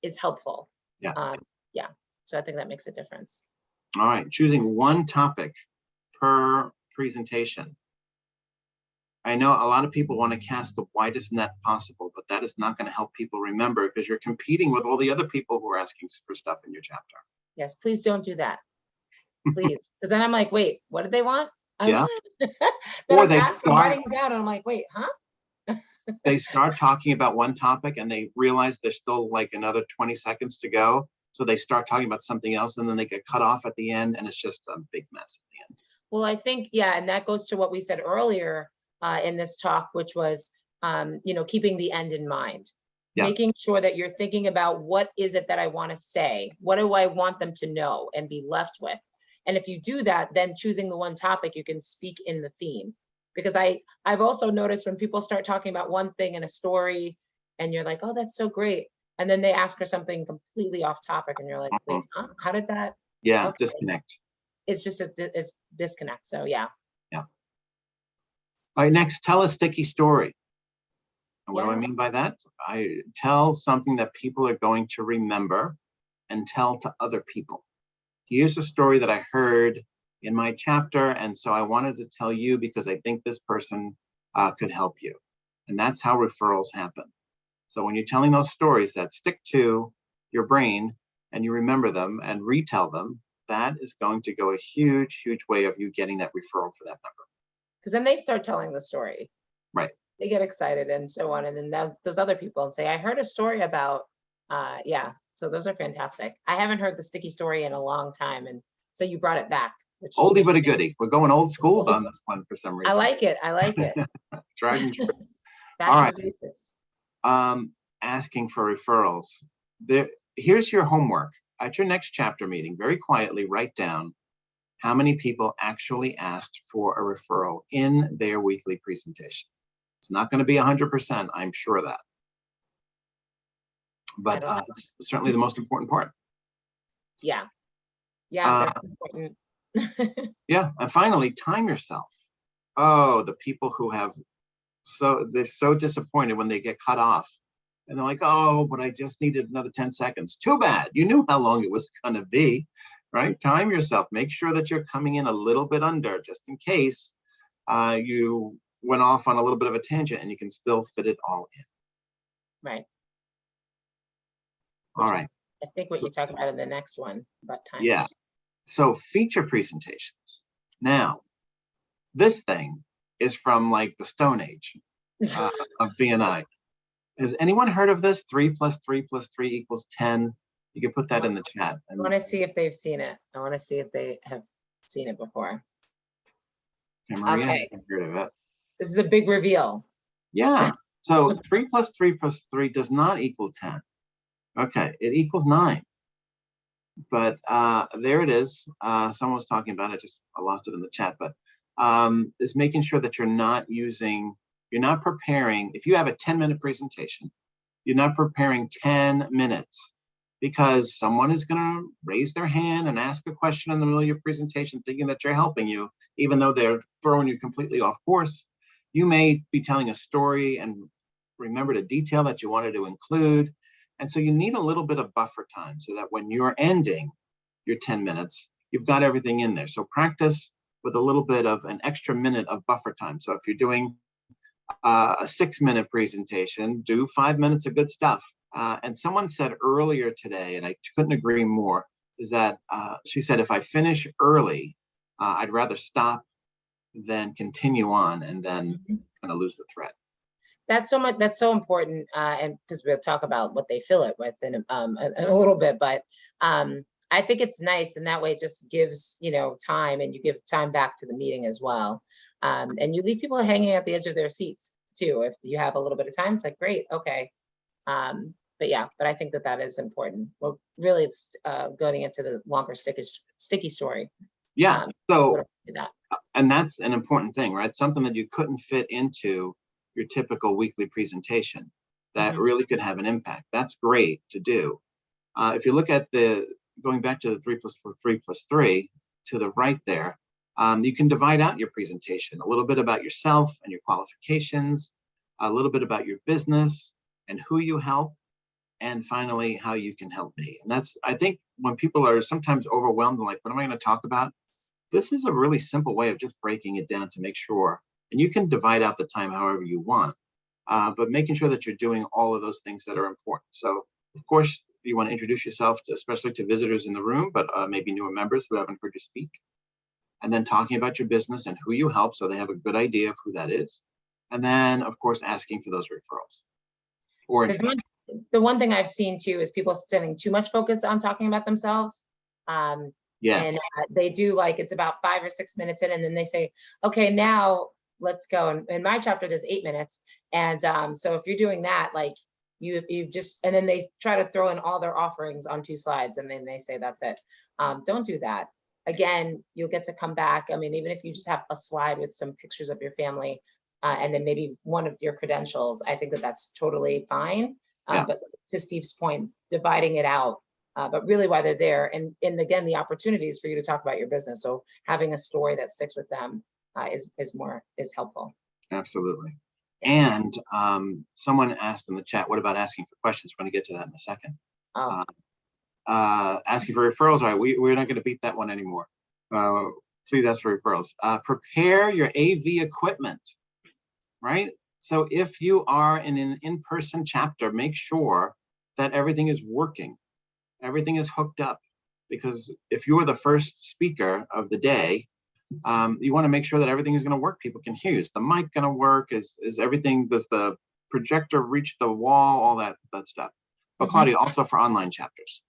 [SPEAKER 2] is helpful. So I think that makes a difference.
[SPEAKER 1] All right, choosing one topic per presentation. I know a lot of people want to cast the widest net possible, but that is not going to help people remember because you're competing with all the other people who are asking for stuff in your chapter.
[SPEAKER 2] Yes, please don't do that. Please. Because then I'm like, wait, what did they want?
[SPEAKER 1] Yeah.
[SPEAKER 2] Or they start writing it down and I'm like, wait, huh?
[SPEAKER 1] They start talking about one topic and they realize there's still like another 20 seconds to go. So they start talking about something else and then they get cut off at the end and it's just a big mess at the end.
[SPEAKER 2] Well, I think, and that goes to what we said earlier in this talk, which was, keeping the end in mind. Making sure that you're thinking about what is it that I want to say? What do I want them to know and be left with? And if you do that, then choosing the one topic, you can speak in the theme. Because I've also noticed when people start talking about one thing in a story and you're like, oh, that's so great. And then they ask for something completely off topic and you're like, wait, huh? How did that?
[SPEAKER 1] Yeah, okay. Disconnect.
[SPEAKER 2] It's just it's disconnect. So yeah.
[SPEAKER 1] Yeah. All right, next, tell a sticky story. And what do I mean by that? I tell something that people are going to remember and tell to other people. Here's a story that I heard in my chapter, and so I wanted to tell you because I think this person could help you. And that's how referrals happen. So when you're telling those stories that stick to your brain and you remember them and retell them, that is going to go a huge, huge way of you getting that referral for that number.
[SPEAKER 2] Because then they start telling the story.
[SPEAKER 1] Right.
[SPEAKER 2] They get excited and so on. And then those other people and say, I heard a story about, So those are fantastic. I haven't heard the sticky story in a long time. And so you brought it back.
[SPEAKER 1] Oldie but a goodie. We're going old school on this one for some reason.
[SPEAKER 2] I like it.
[SPEAKER 1] Tried and true.
[SPEAKER 2] Back
[SPEAKER 1] all right.
[SPEAKER 2] to the basics.
[SPEAKER 1] Asking for referrals. Here's your homework. At your next chapter meeting, very quietly write down how many people actually asked for a referral in their weekly presentation. It's not going to be 100%, I'm sure of that. But it's certainly the most important part.
[SPEAKER 2] Yeah, that's important.
[SPEAKER 1] Yeah, and finally, time yourself. Oh, the people who they're so disappointed when they get cut off. And they're like, oh, but I just needed another 10 seconds. Too bad. You knew how long it was going to be. right? Time yourself. Make sure that you're coming in a little bit under, just in case you went off on a little bit of a tangent, and you can still fit it all in.
[SPEAKER 2] Right.
[SPEAKER 1] All right.
[SPEAKER 2] I think what you talk about in the next one about time.
[SPEAKER 1] Yeah. So feature presentations. Now, this thing is from like the Stone Age of BNI. Has anyone heard of this? 3 + 3 + 3 = 10. You can put that in the chat.
[SPEAKER 2] I want to see if they've seen it. I want to see if they have seen it before.
[SPEAKER 1] Okay, Maria
[SPEAKER 2] Okay.
[SPEAKER 1] hasn't heard of it.
[SPEAKER 2] This is a big reveal.
[SPEAKER 1] Yeah. So 3 + 3 + 3 does not equal 10. Okay, it equals 9. But there it is. Someone was talking about it. I lost it in the chat. But is making sure that you're not preparing. If you have a 10-minute presentation, you're not preparing 10 minutes, because someone is going to raise their hand and ask a question in the middle of your presentation, thinking that you're helping you, even though they're throwing you completely off course. You may be telling a story and remember the detail that you wanted to include. And so you need a little bit of buffer time so that when you're ending your 10 minutes, you've got everything in there. So practice with a little bit of an extra minute of buffer time. So if you're doing a 6-minute presentation, do 5 minutes of good stuff. And someone said earlier today, and I couldn't agree more, is that she said, if I finish early, I'd rather stop than continue on and then kind of lose the thread.
[SPEAKER 2] That's so much. That's so important, and because we'll talk about what they fill it with in a little bit. But I think it's nice, and that way it just gives time, and you give time back to the meeting as well, and you leave people hanging at the edge of their seats too. If you have a little bit of time, it's like great, okay. But yeah, but I think that is important. Well, really, it's going into the longer sticky story.
[SPEAKER 1] Yeah. And that's an important thing, right? Something that you couldn't fit into your typical weekly presentation that really could have an impact. That's great to do. If you look at going back to the 3 + 3 + 3 to the right there, you can divide out your presentation, a little bit about yourself and your qualifications, a little bit about your business and who you help, and finally, how you can help me. And that's, I think, when people are sometimes overwhelmed, like, what am I going to talk about? This is a really simple way of just breaking it down to make sure, and you can divide out the time however you want, but making sure that you're doing all of those things that are important. So, of course, you want to introduce yourself especially to visitors in the room, but maybe newer members who haven't heard you speak. And then talking about your business and who you help so they have a good idea of who that is. And then, of course, asking for those referrals. Or
[SPEAKER 2] the one thing I've seen too is people spending too much focus on talking about themselves.
[SPEAKER 1] Yes.
[SPEAKER 2] And they do, like, it's about 5 or 6 minutes in, and then they say, okay, now let's go. And my chapter does 8 minutes. And so if you're doing that, like you just, and then they try to throw in all their offerings on 2 slides, and then they say, that's it. Don't do that. Again, you'll get to come back. I mean, even if you just have a slide with some pictures of your family, and then maybe one of your credentials, I think that's totally fine. But to Steve's point, dividing it out, but really why they're there. And again, the opportunities for you to talk about your business. So having a story that sticks with them is helpful.
[SPEAKER 1] Absolutely. And someone asked in the chat, what about asking for questions? We're going to get to that in a second. Asking for referrals. All right, we're not going to beat that one anymore. Please ask for referrals. Prepare your AV equipment, right? So if you are in an in-person chapter, make sure that everything is working, everything is hooked up, because if you're the first speaker of the day, you want to make sure that everything is going to work. People can hear you. Is the mic going to work? Is everything? Does the projector reach the wall? All that stuff. But Claudia, also for online chapters.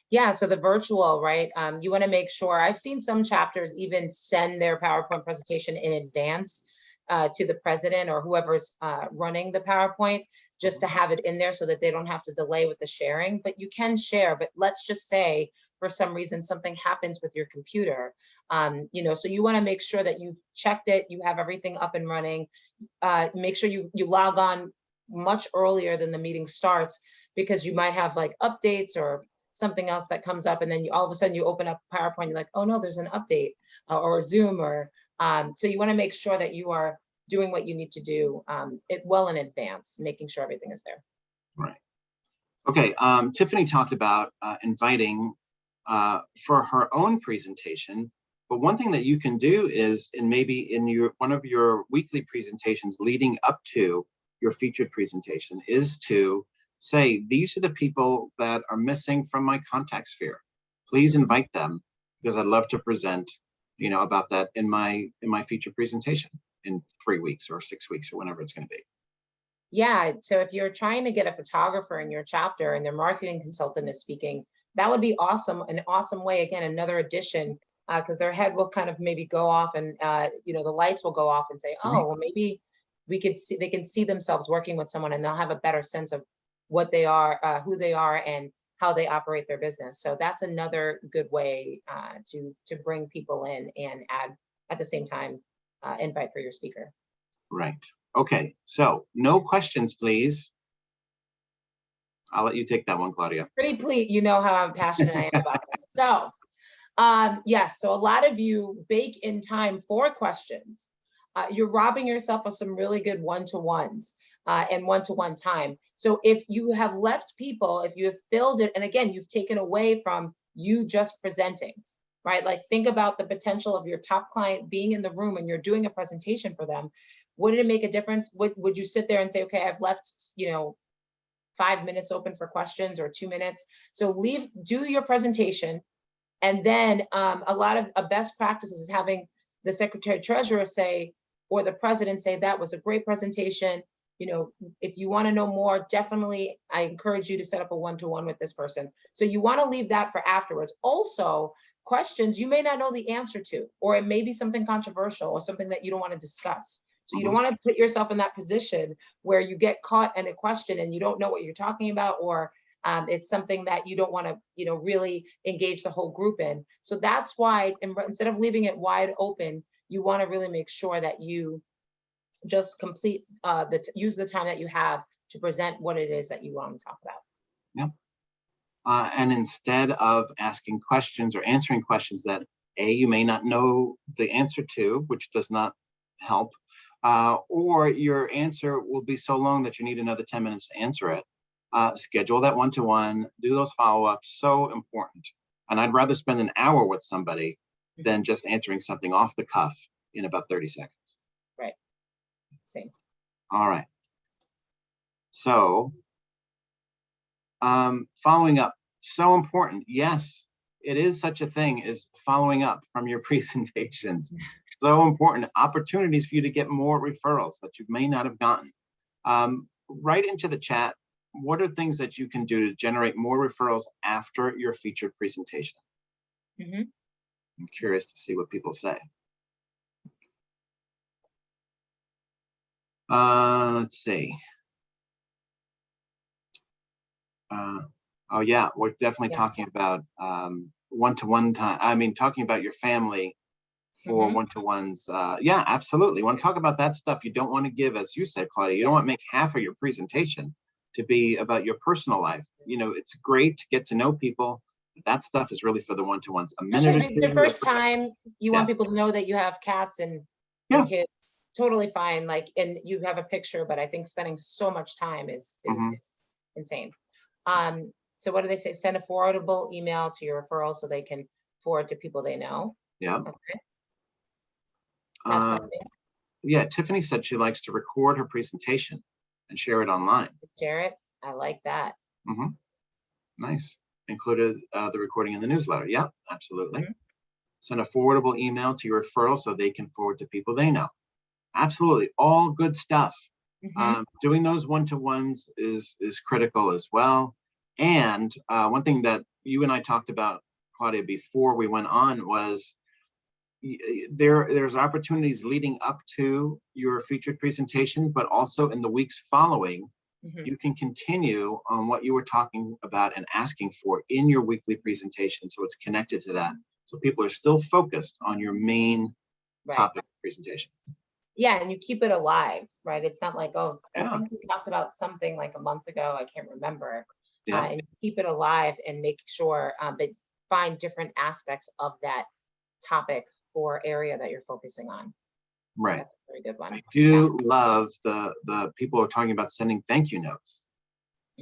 [SPEAKER 2] Yeah, so the virtual, right? You want to make sure. I've seen some chapters even send their PowerPoint presentation in advance to the president or whoever's running the PowerPoint, just to have it in there so that they don't have to delay with the sharing. But you can share, but let's just say for some reason something happens with your computer, so you want to make sure that you've checked it, you have everything up and running. Make sure you log on much earlier than the meeting starts, because you might have like updates or something else that comes up, and then all of a sudden you open up PowerPoint, you're like, oh no, there's an update or a Zoom or so you want to make sure that you are doing what you need to do it well in advance, making sure everything is there.
[SPEAKER 1] Right. Okay. Tiffany talked about inviting for her own presentation. But one thing that you can do is, maybe in one of your weekly presentations leading up to your featured presentation, is to say, these are the people that are missing from my contact sphere. Please invite them, because I'd love to present, about that in my featured presentation in 3 weeks or 6 weeks or whenever it's going to be.
[SPEAKER 2] Yeah, so if you're trying to get a photographer in your chapter and their marketing consultant is speaking, that would be awesome. An awesome way, again, another addition, because their head will kind of maybe go off, and the lights will go off and say, oh, well, maybe they can see themselves working with someone, and they'll have a better sense of what they are, who they are, and how they operate their business. So that's another good way to bring people in and add at the same time invite for your speaker.
[SPEAKER 1] Right. Okay. So no questions, please. I'll let you take that one, Claudia.
[SPEAKER 2] Pretty please, you know how I'm passionate I am about this. So yes, so a lot of you bake in time for questions. You're robbing yourself of some really good one-to-ones and one-to-one time. So if you have left people, if you have filled it, and again, you've taken away from you just presenting, right? Like, think about the potential of your top client being in the room and you're doing a presentation for them. Would it make a difference? Would you sit there and say, okay, I've left, 5 minutes open for questions, or 2 minutes? So do your presentation. And then a best practice is having the secretary treasurer say, or the president say, that was a great presentation. If you want to know more, definitely, I encourage you to set up a one-to-one with this person. So you want to leave that for afterwards. Also, questions you may not know the answer to, or it may be something controversial or something that you don't want to discuss. So you don't want to put yourself in that position where you get caught in a question and you don't know what you're talking about, or it's something that you don't want to, really engage the whole group in. So that's why, instead of leaving it wide open, you want to really make sure that you just complete use the time that you have to present what it is that you want to talk about.
[SPEAKER 1] Yeah. And instead of asking questions or answering questions that you may not know the answer to, which does not help, or your answer will be so long that you need another 10 minutes to answer it. Schedule that one-to-one, do those follow-ups, so important. And I'd rather spend an hour with somebody than just answering something off the cuff in about 30 seconds.
[SPEAKER 2] Right. Same.
[SPEAKER 1] All right. So following up, so important. Yes, it is such a thing as following up from your presentations. So important. Opportunities for you to get more referrals that you may not have gotten. Write into the chat, what are things that you can do to generate more referrals after your featured presentation? I'm curious to see what people say. Let's see. Oh yeah, we're definitely talking about one-to-one time. I mean, talking about your family for one-to-ones. Yeah, absolutely. Want to talk about that stuff you don't want to give, as you said, Claudia. You don't want to make half of your presentation to be about your personal life. It's great to get to know people. But that stuff is really for the one-to-ones. A minute or two.
[SPEAKER 2] It's the first time you want people to know that you have cats and kids. Totally fine. And you have a picture, but I think spending so much time is insane. So what do they say? Send a forwardable email to your referral so they can forward to people they know.
[SPEAKER 1] Yeah.
[SPEAKER 2] Okay. That's something.
[SPEAKER 1] Yeah, Tiffany said she likes to record her presentation and share it online.
[SPEAKER 2] Share it. I like that.
[SPEAKER 1] Nice. Included the recording in the newsletter. Yeah, absolutely. Send a forwardable email to your referral so they can forward to people they know. Absolutely. All good stuff. Doing those one-to-ones is critical as well. And one thing that you and I talked about, Claudia, before we went on was there's opportunities leading up to your featured presentation, but also in the weeks following, you can continue on what you were talking about and asking for in your weekly presentation. So it's connected to that. So people are still focused on your main topic presentation.
[SPEAKER 2] Yeah, and you keep it alive, right? It's not like, oh, I think we talked about something like a month ago, I can't remember. And you keep it alive and make sure that find different aspects of that topic or area that you're focusing on.
[SPEAKER 1] Right.
[SPEAKER 2] That's a very good one.
[SPEAKER 1] I do love the people who are talking about sending thank you notes.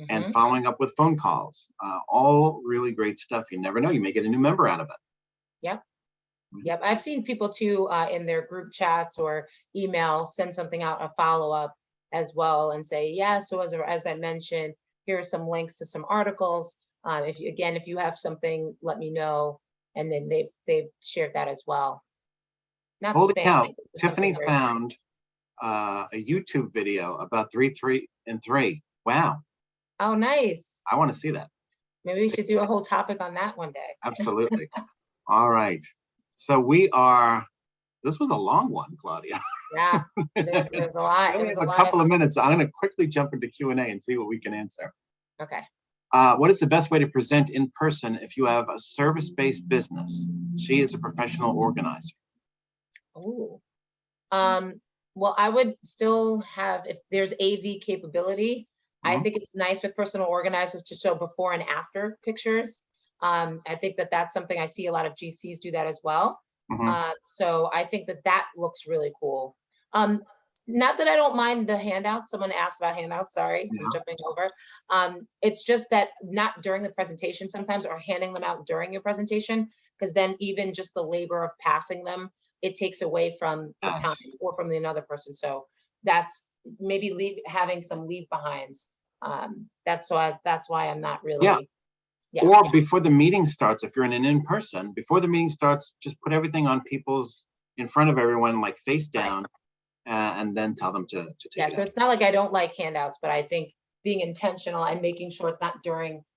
[SPEAKER 1] and following up with phone calls. All really great stuff. You never know, you may get a new member out of it.
[SPEAKER 2] Yep. Yep. I've seen people too in their group chats or email send something out, a follow-up as well, and say, yeah, so as I mentioned, here are some links to some articles. If you have something, let me know. And then they've shared that as well. Not
[SPEAKER 1] Holy
[SPEAKER 2] spam,
[SPEAKER 1] cow,
[SPEAKER 2] just
[SPEAKER 1] Tiffany
[SPEAKER 2] something very-
[SPEAKER 1] found a YouTube video about 3, 3, and 3. Wow,
[SPEAKER 2] Oh, nice.
[SPEAKER 1] I want to see that.
[SPEAKER 2] Maybe we should do a whole topic on that one day.
[SPEAKER 1] Absolutely. All right. So this was a long one, Claudia.
[SPEAKER 2] Yeah, there's a lot.
[SPEAKER 1] We only
[SPEAKER 2] There's
[SPEAKER 1] have
[SPEAKER 2] a
[SPEAKER 1] a
[SPEAKER 2] lot
[SPEAKER 1] couple of minutes. I'm going to quickly jump into Q&A and see what we can answer.
[SPEAKER 2] Okay.
[SPEAKER 1] What is the best way to present in person if you have a service-based business? She is a professional organizer.
[SPEAKER 2] Oh. Well, I would still have, if there's AV capability, I think it's nice with personal organizers to show before and after pictures. I think that's something I see a lot of GCs do that as well. So I think that looks really cool. Not that I don't mind the handouts. Someone asked about handouts. Sorry, I'm jumping over. It's just that not during the presentation sometimes, or handing them out during your presentation, because then even just the labor of passing them, it takes away from the time or from another person. So that's maybe having some leave behinds. That's why I'm not really.
[SPEAKER 1] Or before the meeting starts, if you're in an in-person, before the meeting starts, just put everything on in front of everyone, like face down, and then tell them to take it.
[SPEAKER 2] So it's not like I don't like handouts, but I think being intentional and making sure it's not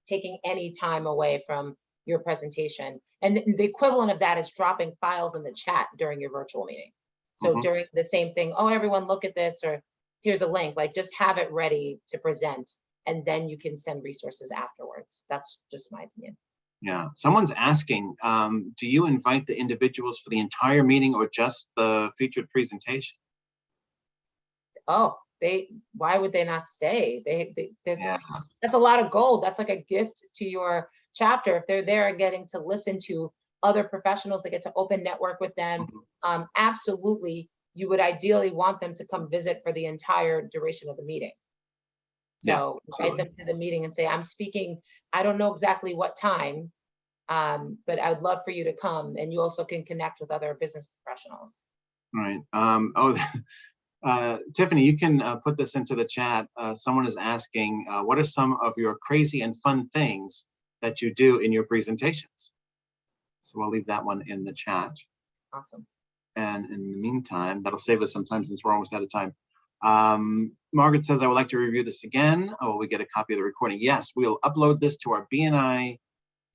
[SPEAKER 2] taking any time away from your presentation. And the equivalent of that is dropping files in the chat during your virtual meeting. So during the same thing, oh, everyone look at this, or here's a link, like just have it ready to present, and then you can send resources afterwards. That's just my opinion.
[SPEAKER 1] Yeah, someone's asking, do you invite the individuals for the entire meeting or just the featured presentation?
[SPEAKER 2] Oh, why would they not stay? That's a lot of gold. That's like a gift to your chapter. If they're there and getting to listen to other professionals, they get to open network with them. Absolutely, you would ideally want them to come visit for the entire duration of the meeting. So invite them to the meeting and say, I'm speaking, I don't know exactly what time, but I would love for you to come. And you also can connect with other business professionals.
[SPEAKER 1] Right. Tiffany, you can put this into the chat. Someone is asking, what are some of your crazy and fun things that you do in your presentations? So we'll leave that one in the chat.
[SPEAKER 2] Awesome.
[SPEAKER 1] And in the meantime, that'll save us some time since we're almost out of time. Margaret says, I would like to review this again. Oh, we get a copy of the recording. Yes, we'll upload this to our BNI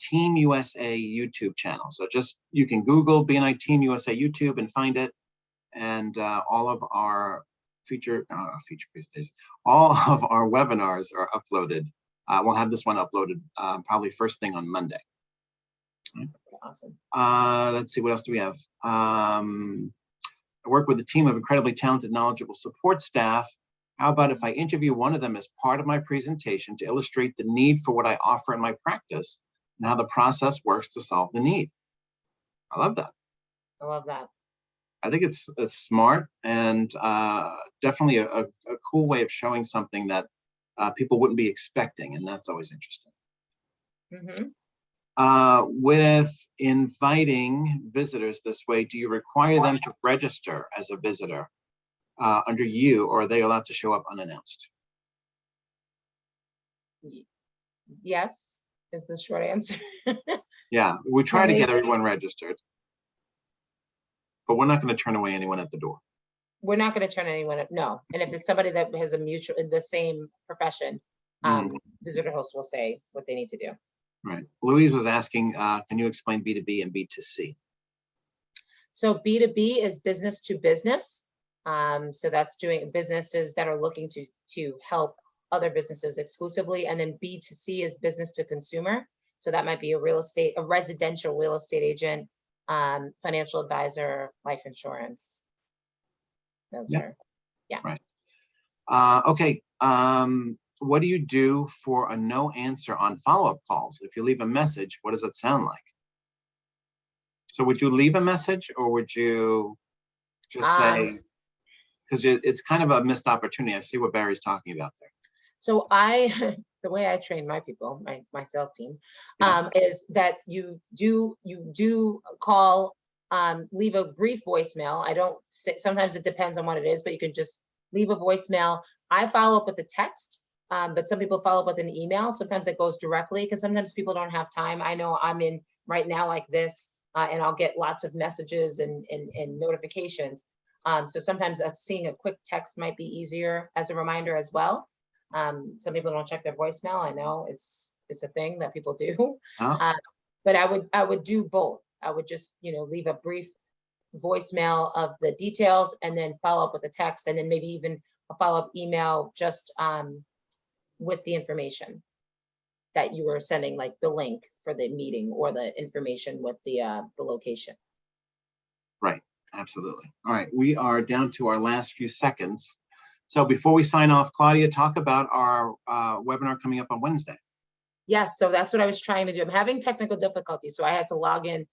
[SPEAKER 1] Team USA YouTube channel. So you can Google BNI Team USA YouTube and find it. And all of our feature presentations, all of our webinars are uploaded. We'll have this one uploaded probably first thing on Monday. Right.
[SPEAKER 2] Awesome.
[SPEAKER 1] Let's see, what else do we have? I work with a team of incredibly talented, knowledgeable support staff. How about if I interview one of them as part of my presentation to illustrate the need for what I offer in my practice and how the process works to solve the need? I love that.
[SPEAKER 2] I love that.
[SPEAKER 1] I think it's smart and definitely a cool way of showing something that people wouldn't be expecting, and that's always interesting. With inviting visitors this way, do you require them to register as a visitor under you, or are they allowed to show up unannounced?
[SPEAKER 2] Yes, is the short answer.
[SPEAKER 1] Yeah, we try to get everyone registered, but we're not going to turn away anyone at the door.
[SPEAKER 2] We're not going to turn anyone up, no. And if it's somebody that has the same profession, visitor host will say what they need to do.
[SPEAKER 1] Right. Louise was asking, can you explain B2B and B2C?
[SPEAKER 2] So B2B is business to business. So that's doing businesses that are looking to help other businesses exclusively. And then B2C is business to consumer. So that might be a residential real estate agent, financial advisor, life insurance. Those are,
[SPEAKER 1] right. Okay. What do you do for a no answer on follow-up calls? If you leave a message, what does it sound like? So would you leave a message, or would you just say, because it's kind of a missed opportunity. I see what Barry's talking about there.
[SPEAKER 2] So the way I train my people, my sales team, is that you do call, leave a brief voicemail. I don't say, sometimes it depends on what it is, but you can just leave a voicemail. I follow up with a text, but some people follow up with an email. Sometimes it goes directly because sometimes people don't have time. I know I'm in right now like this, and I'll get lots of messages and notifications. So sometimes seeing a quick text might be easier as a reminder as well. Some people don't check their voicemail. I know it's a thing that people do, but I would do both. I would just, leave a brief voicemail of the details and then follow up with a text, and then maybe even a follow-up email just with the information that you were sending, like the link for the meeting or the information with the location.
[SPEAKER 1] Right. Absolutely. All right. We are down to our last few seconds. So before we sign off, Claudia, talk about our webinar coming up on Wednesday.
[SPEAKER 2] Yes. So that's what I was trying to do. I'm having technical difficulties, so I had to log in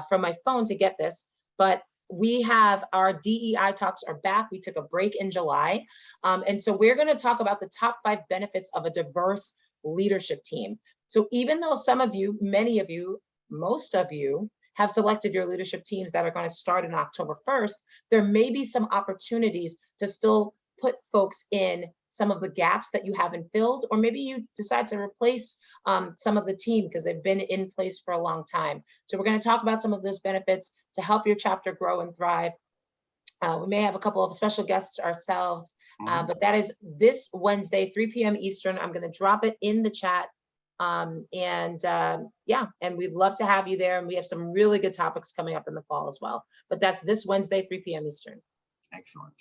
[SPEAKER 2] from my phone to get this. But we have our DEI talks are back. We took a break in July. And so we're going to talk about the top 5 benefits of a diverse leadership team. So even though some of you, many of you, most of you have selected your leadership teams that are going to start in October 1st, there may be some opportunities to still put folks in some of the gaps that you haven't filled, or maybe you decide to replace some of the team because they've been in place for a long time. So we're going to talk about some of those benefits to help your chapter grow and thrive. We may have a couple of special guests ourselves, but that is this Wednesday, 3 p.m. Eastern. I'm going to drop it in the chat. Yeah, and we'd love to have you there. And we have some really good topics coming up in the fall as well. But that's this Wednesday, 3 p.m. Eastern.
[SPEAKER 1] Excellent.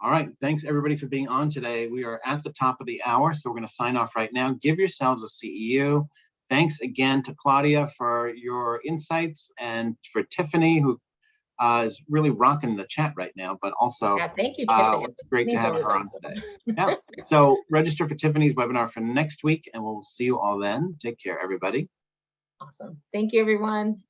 [SPEAKER 1] All right. Thanks, everybody, for being on today. We are at the top of the hour, so we're going to sign off right now. Give yourselves a CEU. Thanks again to Claudia for your insights, and for Tiffany, who is really rocking the chat right now, but also
[SPEAKER 2] thank you, Tiffany.
[SPEAKER 1] it's great to have her on today. Yeah. So register for Tiffany's webinar for next week, and we'll see you all then. Take care, everybody.
[SPEAKER 2] Awesome. Thank you, everyone.